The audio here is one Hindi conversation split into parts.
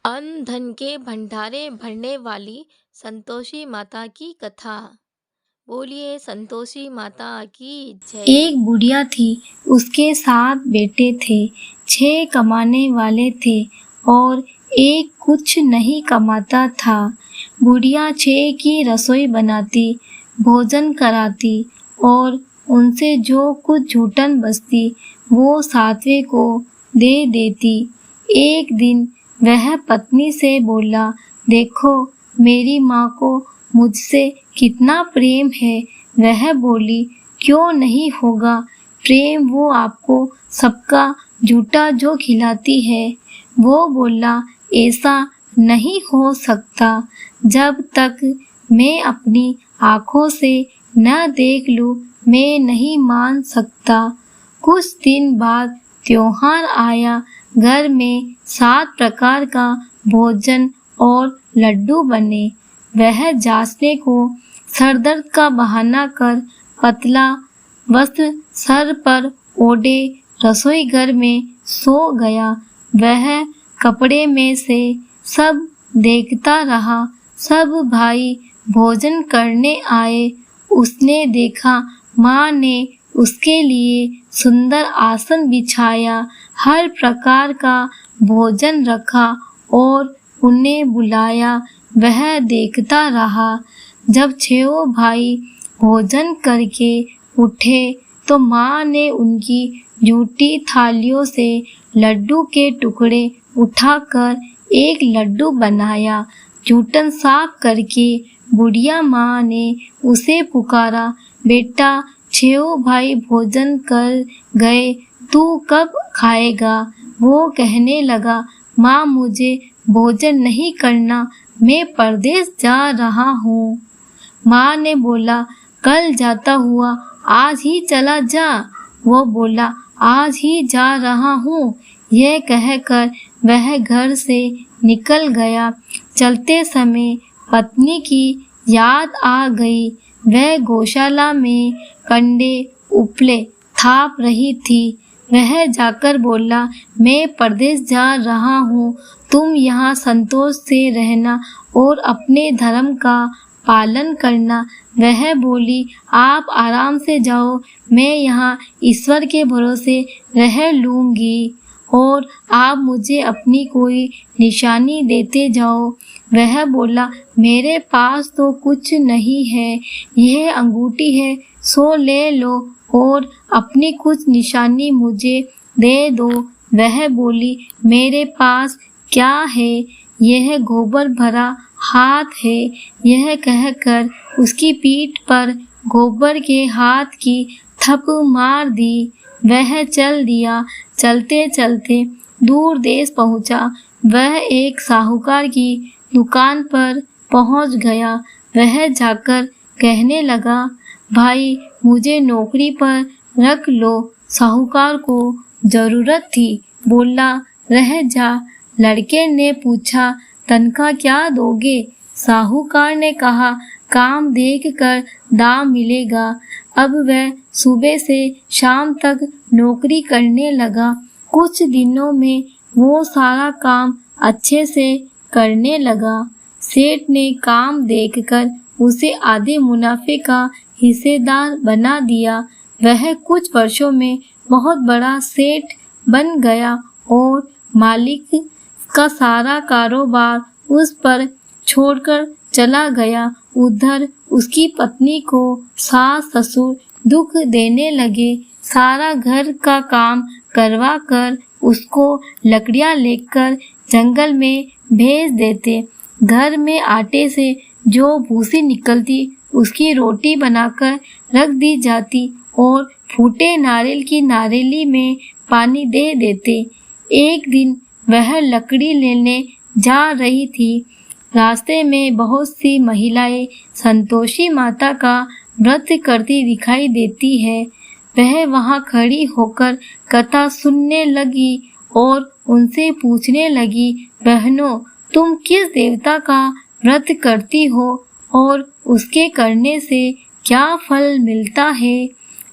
अन्न धन के भंडारे भरने वाली संतोषी माता की कथा। बोलिए संतोषी माता की जय। एक बुढ़िया थी, उसके 7 बेटे थे। 6 कमाने वाले थे और एक कुछ नहीं कमाता था। बुढ़िया 6 की रसोई बनाती, भोजन कराती और उनसे जो कुछ झूठन बचती वो 7वें को दे देती। एक दिन वह पत्नी से बोला, देखो मेरी माँ को मुझसे कितना प्रेम है। वह बोली, क्यों नहीं होगा प्रेम, वो आपको सबका झूठा जो खिलाती है। वो बोला, ऐसा नहीं हो सकता, जब तक मैं अपनी आँखों से न देख लूं मैं नहीं मान सकता। कुछ दिन बाद त्योहार आया। घर में 7 प्रकार का भोजन और लड्डू बने। वह जांचने को सरदर्द का बहाना कर पतला वस्त्र सर पर ओढ़े रसोई घर में सो गया। वह कपड़े में से सब देखता रहा। सब भाई भोजन करने आए। उसने देखा माँ ने उसके लिए सुंदर आसन बिछाया, हर प्रकार का भोजन रखा और उन्हें बुलाया। वह देखता रहा। जब 6 भाई भोजन करके उठे तो माँ ने उनकी झूठी थालियों से लड्डू के टुकड़े उठाकर एक लड्डू बनाया। जूठन साफ करके बुढ़िया माँ ने उसे पुकारा, बेटा 6 भाई भोजन कर गए, तू कब खाएगा? वो कहने लगा, माँ मुझे भोजन नहीं करना, मैं परदेश जा रहा हूँ। माँ ने बोला, कल जाता हुआ आज ही चला जा। वो बोला, आज ही जा रहा हूँ। यह कहकर वह घर से निकल गया। चलते समय पत्नी की याद आ गई। वह गौशाला में कंडे उपले थाप रही थी। वह जाकर बोला, मैं परदेश जा रहा हूँ, तुम यहाँ संतोष से रहना और अपने धर्म का पालन करना। वह बोली, आप आराम से जाओ, मैं यहाँ ईश्वर के भरोसे रह लूँगी और आप मुझे अपनी कोई निशानी देते जाओ। वह बोला, मेरे पास तो कुछ नहीं है, यह अंगूठी है, सो ले लो और अपनी कुछ निशानी मुझे दे दो। वह बोली, मेरे पास क्या है, यह गोबर भरा हाथ है। यह कहकर उसकी पीठ पर गोबर के हाथ की थप मार दी। वह चल दिया। चलते चलते दूर देश पहुंचा। वह एक साहूकार की दुकान पर पहुंच गया। वह जाकर कहने लगा, भाई मुझे नौकरी पर रख लो। साहूकार को जरूरत थी। बोला, रह जा। लड़के ने पूछा, तनख्वाह क्या दोगे? साहूकार ने कहा, काम देखकर दाम मिलेगा। अब वह सुबह से शाम तक नौकरी करने लगा। कुछ दिनों में वो सारा काम अच्छे से करने लगा। सेठ ने काम देखकर उसे आधे मुनाफे का हिस्सेदार बना दिया। वह कुछ वर्षों में बहुत बड़ा सेठ बन गया और मालिक का सारा कारोबार उस पर छोड़कर चला गया। उधर उसकी पत्नी को सास ससुर दुख देने लगे। सारा घर का काम करवा कर उसको लकड़ियां लेकर जंगल में भेज देते। घर में आटे से जो भूसी निकलती उसकी रोटी बनाकर रख दी जाती और फूटे नारियल की नारियली में पानी दे देते। एक दिन वह लकड़ी लेने जा रही थी। रास्ते में बहुत सी महिलाएं संतोषी माता का व्रत करती दिखाई देती है। वह वहां खड़ी होकर कथा सुनने लगी और उनसे पूछने लगी, बहनों तुम किस देवता का व्रत करती हो और उसके करने से क्या फल मिलता है?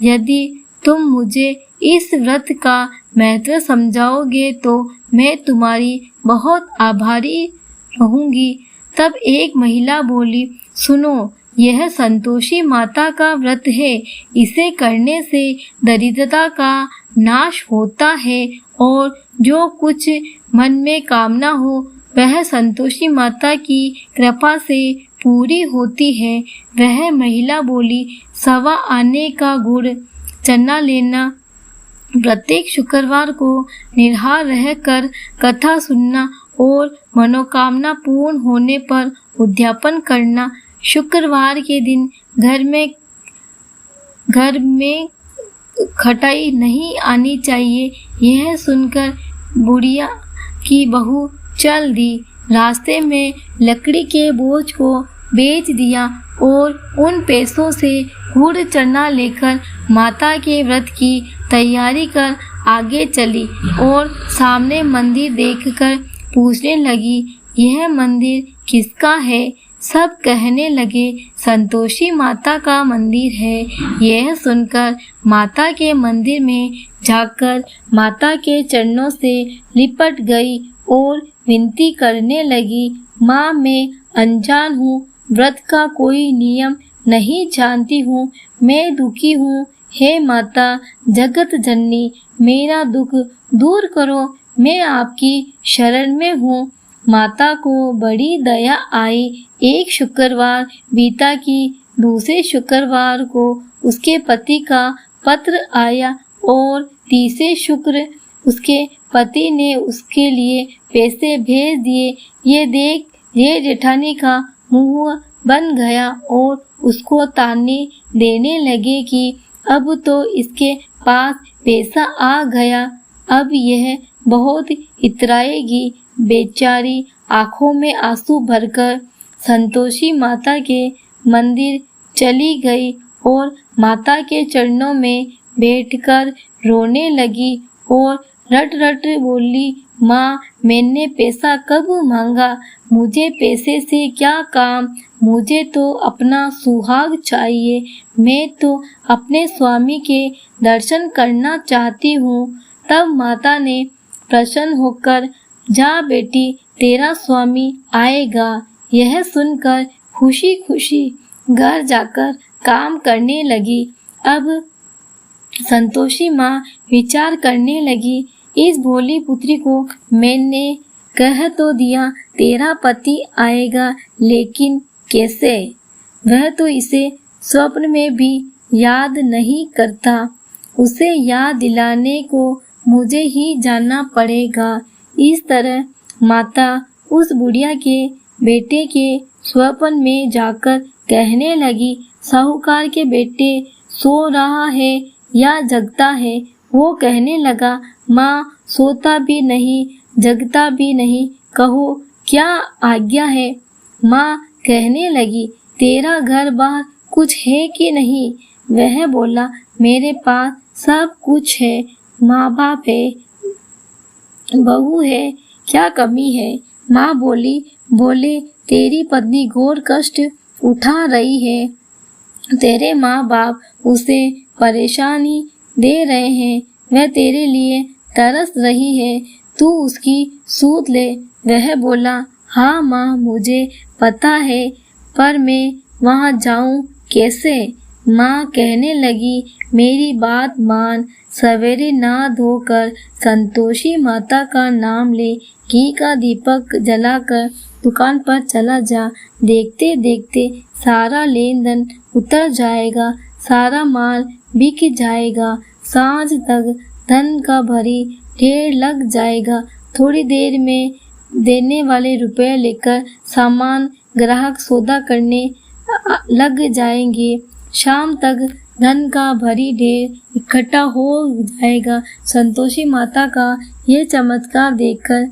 यदि तुम मुझे इस व्रत का महत्व समझाओगे तो मैं तुम्हारी बहुत आभारी रहूंगी। तब एक महिला बोली, सुनो, यह संतोषी माता का व्रत है। इसे करने से दरिद्रता का नाश होता है और जो कुछ मन में कामना हो वह संतोषी माता की कृपा से पूरी होती है। वह महिला बोली, सवा आने का गुड़ चना लेना, प्रत्येक शुक्रवार को निराहार रहकर कथा सुनना और मनोकामना पूर्ण होने पर उद्यापन करना। शुक्रवार के दिन घर में खटाई नहीं आनी चाहिए। यह सुनकर बुढ़िया की बहू चल दी। रास्ते में लकड़ी के बोझ को बेच दिया और उन पैसों से गुड़ चना लेकर माता के व्रत की तैयारी कर आगे चली और सामने मंदिर देखकर पूछने लगी, यह मंदिर किसका है? सब कहने लगे, संतोषी माता का मंदिर है। यह सुनकर माता के मंदिर में जाकर माता के चरणों से लिपट गई और विनती करने लगी, माँ, मैं अनजान हूँ, व्रत का कोई नियम नहीं जानती हूँ, मैं दुखी हूँ। हे माता जगत जननी, मेरा दुख दूर करो, मैं आपकी शरण में हूँ। माता को बड़ी दया आई। एक शुक्रवार बीता कि दूसरे शुक्रवार को उसके पति का पत्र आया और तीसरे शुक्र उसके पति ने उसके लिए पैसे भेज दिए। ये देख ये जेठानी का मुंह बन गया और उसको ताने देने लगे कि अब तो इसके पास पैसा आ गया, अब यह बहुत इतराएगी। बेचारी आंखों में आंसू भरकर संतोषी माता के मंदिर चली गई और माता के चरणों में बैठकर रोने लगी और रट रट बोली, माँ, मैंने पैसा कब मांगा? मुझे पैसे से क्या काम? मुझे तो अपना सुहाग चाहिए। मैं तो अपने स्वामी के दर्शन करना चाहती हूँ। तब माता ने प्रसन्न होकर, जा बेटी, तेरा स्वामी आएगा। यह सुनकर खुशी खुशी घर जाकर काम करने लगी। अब संतोषी माँ विचार करने लगी, इस भोली पुत्री को मैंने कह तो दिया तेरा पति आएगा, लेकिन कैसे? वह तो इसे स्वप्न में भी याद नहीं करता। उसे याद दिलाने को मुझे ही जाना पड़ेगा। इस तरह माता उस बुढ़िया के बेटे के स्वप्न में जाकर कहने लगी, साहूकार के बेटे सो रहा है या जगता है? वो कहने लगा, माँ, सोता भी नहीं जगता भी नहीं, कहो क्या आज्ञा है? माँ कहने लगी, तेरा घर बार कुछ है कि नहीं? वह बोला, मेरे पास सब कुछ है, माँ बाप है, बहू है, क्या कमी है? माँ बोले, तेरी पत्नी घोर कष्ट उठा रही है, तेरे माँ बाप उसे परेशानी दे रहे हैं, वह तेरे लिए तरस रही है, तू उसकी सूध ले। वह बोला, हाँ माँ, मुझे पता है, पर मैं वहाँ जाऊँ कैसे? माँ कहने लगी, मेरी बात मान, सवेरे नहा धोकर संतोषी माता का नाम ले, घी का दीपक जलाकर दुकान पर चला जा। देखते देखते सारा लेन देन उतर जाएगा, सारा माल बिक जाएगा, सांझ तक धन का भरी ढेर लग जाएगा। थोड़ी देर में देने वाले रुपए लेकर सामान ग्राहक सौदा करने लग जाएंगे। शाम तक धन का भरी ढेर इकट्ठा हो जाएगा। संतोषी माता का यह चमत्कार देखकर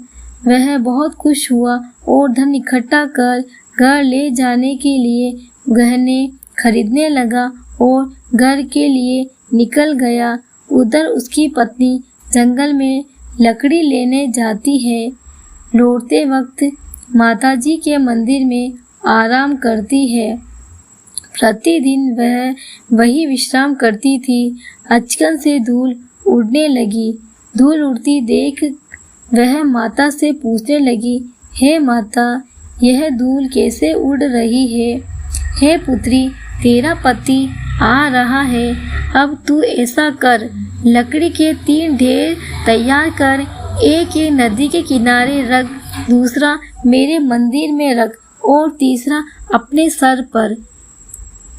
वह बहुत खुश हुआ और धन इकट्ठा कर घर ले जाने के लिए गहने खरीदने लगा और घर के लिए निकल गया। उधर उसकी पत्नी जंगल में लकड़ी लेने जाती है। लौटते वक्त माताजी के मंदिर में आराम करती है। प्रतिदिन वह वही विश्राम करती थी। अचकन से धूल उड़ने लगी। धूल उड़ती देख वह माता से पूछने लगी, हे माता, यह धूल कैसे उड़ रही है? हे पुत्री, तेरा पति आ रहा है। अब तू ऐसा कर, लकड़ी के 3 ढेर तैयार कर, एक नदी के किनारे रख, दूसरा मेरे मंदिर में रख और तीसरा अपने सर पर।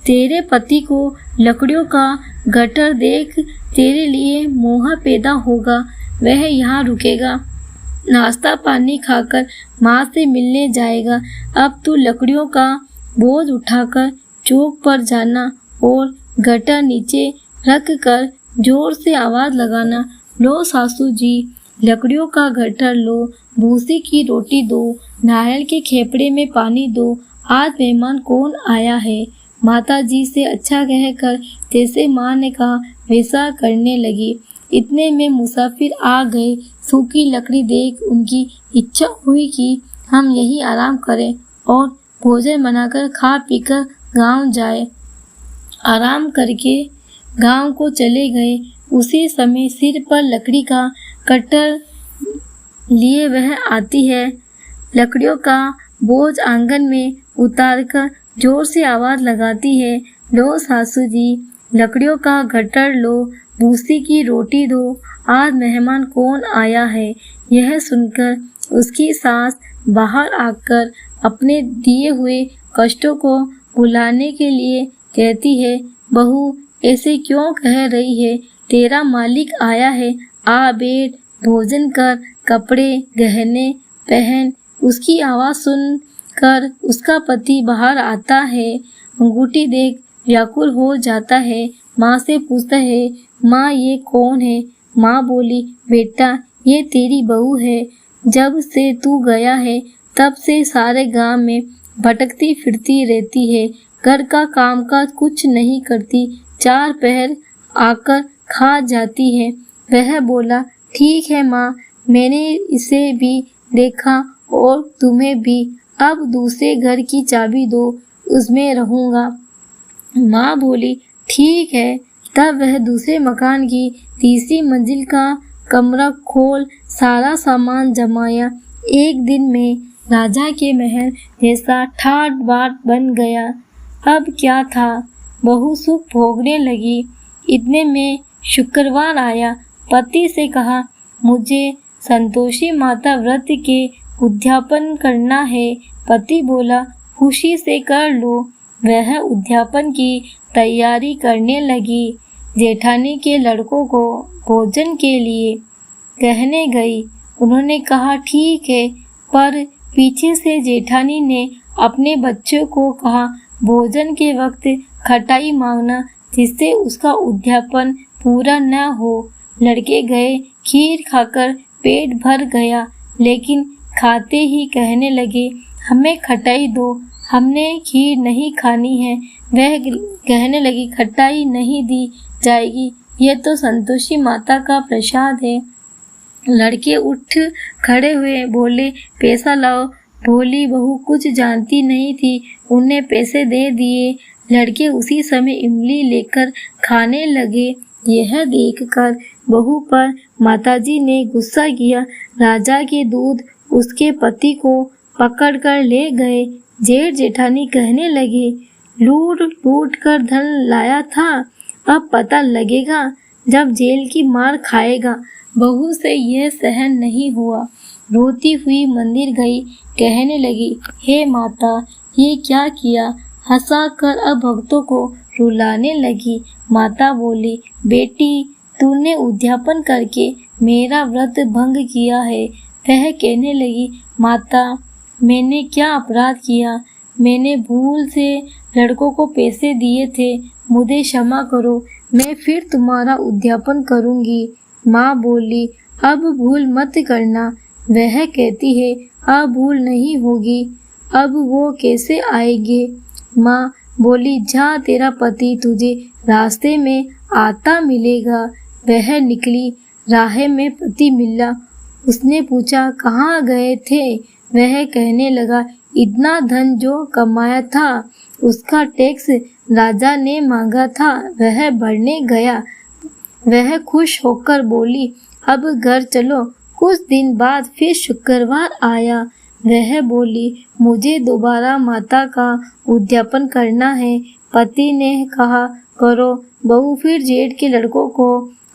तेरे पति को लकड़ियों का गट्ठर देख तेरे लिए मोह पैदा होगा, वह यहाँ रुकेगा, नाश्ता पानी खाकर माँ से मिलने जाएगा। अब तू लकड़ियों का बोझ उठाकर चौक पर जाना और गट्ठर नीचे रख कर जोर से आवाज लगाना, लो सासू जी, लकड़ियों का गट्ठर लो, भूसी की रोटी दो, नारियल के खेपड़े में पानी दो, आज मेहमान कौन आया है? माता जी से अच्छा कहकर जैसे माँ ने कहा वैसा करने लगी। इतने में मुसाफिर आ गए। सूखी लकड़ी देख उनकी इच्छा हुई कि हम यही आराम करें और भोजन बनाकर खा पीकर गांव जाए। आराम करके गांव को चले गए। उसी समय सिर पर लकड़ी का कट्टर लिए वह आती है। लकड़ियों का बोझ आंगन में उतारकर जोर से आवाज लगाती है, लो सासू जी, लकड़ियों का गट्ठर लो, भूसी की रोटी दो, आज मेहमान कौन आया है? यह सुनकर उसकी सास बाहर आकर अपने दिए हुए कष्टों को भुलाने के लिए कहती है, बहू ऐसे क्यों कह रही है? तेरा मालिक आया है, आ बैठ, भोजन कर, कपड़े गहने पहन। उसकी आवाज सुन कर उसका पति बाहर आता है। अंगूठी देख व्याकुल हो जाता है। माँ से पूछता है, माँ ये कौन है? माँ बोली, बेटा ये तेरी बहू है। जब से तू गया है तब से सारे गांव में भटकती फिरती रहती है, घर का कामकाज कुछ नहीं करती, 4 पहर आकर खा जाती है। वह बोला, ठीक है माँ, मैंने इसे भी देखा और तुम्हें भी, अब दूसरे घर की चाबी दो, उसमें रहूंगा। माँ बोली, ठीक है। तब वह दूसरे मकान की तीसरी मंजिल का कमरा खोल सारा सामान जमाया। एक दिन में राजा के महल जैसा ठाट बाट बन गया। अब क्या था, बहू सुख भोगने लगी। इतने में शुक्रवार आया। पति से कहा, मुझे संतोषी माता व्रत के उद्यापन करना है। पति बोला, खुशी से कर लो। वह उद्यापन की तैयारी करने लगी। जेठानी के लड़कों को भोजन के लिए कहने गई। उन्होंने कहा, ठीक है, पर पीछे से जेठानी ने अपने बच्चों को कहा, भोजन के वक्त खटाई मांगना, जिससे उसका उद्यापन पूरा न हो। लड़के गए, खीर खाकर पेट भर गया, लेकिन खाते ही कहने लगे, हमें खटाई दो, हमने खीर नहीं खानी है। वह कहने लगी, खटाई नहीं दी जाएगी, यह तो संतोषी माता का प्रसाद है। लड़के उठ खड़े हुए, बोले, पैसा लाओ। भोली बहू कुछ जानती नहीं थी, उन्हें पैसे दे दिए। लड़के उसी समय इमली लेकर खाने लगे। यह देखकर बहू पर माताजी ने गुस्सा किया। राजा के दूध उसके पति को पकड़कर ले गए। जेठ जेठानी कहने लगे, लूट लूट कर धन लाया था, अब पता लगेगा जब जेल की मार खाएगा। बहू से यह सहन नहीं हुआ। रोती हुई मंदिर गई, कहने लगी, हे माता, ये क्या किया? हंसा कर अब भक्तों को रुलाने लगी। माता बोली, बेटी, तूने उद्यापन करके मेरा व्रत भंग किया है। वह कहने लगी, माता, मैंने क्या अपराध किया? मैंने भूल से लड़कों को पैसे दिए थे, मुझे क्षमा करो, मैं फिर तुम्हारा उद्यापन करूंगी। माँ बोली, अब भूल मत करना। वह कहती है, अब भूल नहीं होगी, अब वो कैसे आएंगे? माँ बोली, जा, तेरा पति तुझे रास्ते में आता मिलेगा। वह निकली, राह में पति मिला। उसने पूछा, कहाँ गए थे? वह कहने लगा, इतना धन जो कमाया था उसका टैक्स राजा ने मांगा था, वह भरने गया। वह खुश होकर बोली, अब घर चलो, कुछ दिन बाद फिर शुक्रवार आया। वह बोली, मुझे दोबारा माता का उद्यापन करना है। पति ने कहा, करो। बहू फिर जेठ के लड़कों को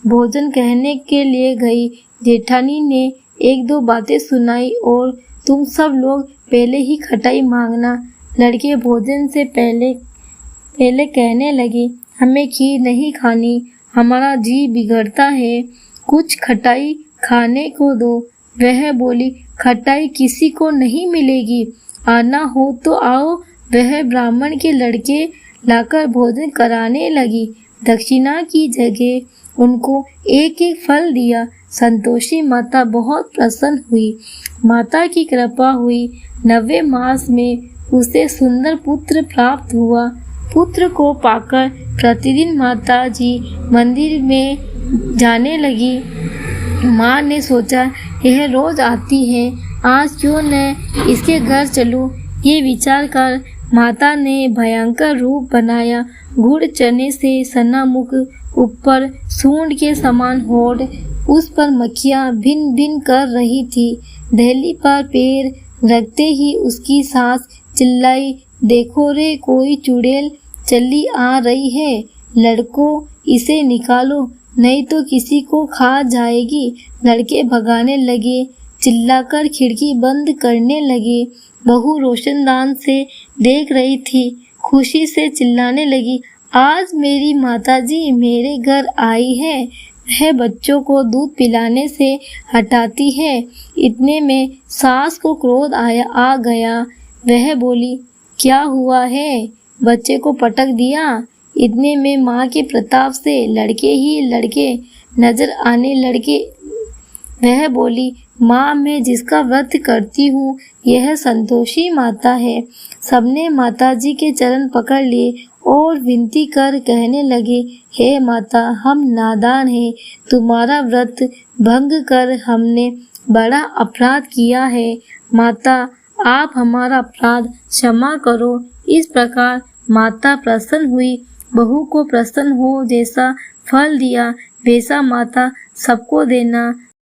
भोजन कहने के लिए गई। जेठानी ने एक दो बातें सुनाई और तुम सब लोग पहले ही खटाई मांगना। लड़के भोजन से पहले कहने लगे, हमें खीर नहीं खानी, हमारा जी बिगड़ता है, कुछ खटाई खाने को दो। वह बोली, खटाई किसी को नहीं मिलेगी, आना हो तो आओ। वह ब्राह्मण के लड़के लाकर भोजन कराने लगी। दक्षिणा की जगह उनको एक एक फल दिया। संतोषी माता बहुत प्रसन्न हुई। माता की कृपा हुई। 9वें मास में उसे सुंदर पुत्र प्राप्त हुआ। पुत्र को पाकर प्रतिदिन माता जी मंदिर में जाने लगी। माँ ने सोचा, यह रोज आती है, आज क्यों न इसके घर चलूं। ये विचार कर माता ने भयंकर रूप बनाया। गुड़ चने से सना मुख, ऊपर सूंड के समान होठ, उस पर मक्खियाँ भिन भिन कर रही थी। दहली पर पैर रखते ही उसकी सास चिल्लाई, देखो रे, कोई चुड़ैल चली आ रही है, लड़कों इसे निकालो, नहीं तो किसी को खा जाएगी। लड़के भगाने लगे, चिल्लाकर खिड़की बंद करने लगे। बहू रोशनदान से देख रही थी, खुशी से चिल्लाने लगी, आज मेरी माताजी मेरे घर आई है। वह बच्चों को दूध पिलाने से हटाती है। इतने में सास को क्रोध आ गया। वह बोली, क्या हुआ है, बच्चे को पटक दिया। इतने में माँ के प्रताप से लड़के ही लड़के नजर आने लड़के। वह बोली, माँ, मैं जिसका व्रत करती हूँ यह संतोषी माता है। सबने माताजी के चरण पकड़ लिए और विनती कर कहने लगे, हे माता, हम नादान हैं, तुम्हारा व्रत भंग कर हमने बड़ा अपराध किया है। माता, आप हमारा अपराध क्षमा करो। इस प्रकार माता प्रसन्न हुई। बहू को प्रसन्न हो जैसा फल दिया वैसा माता सबको देना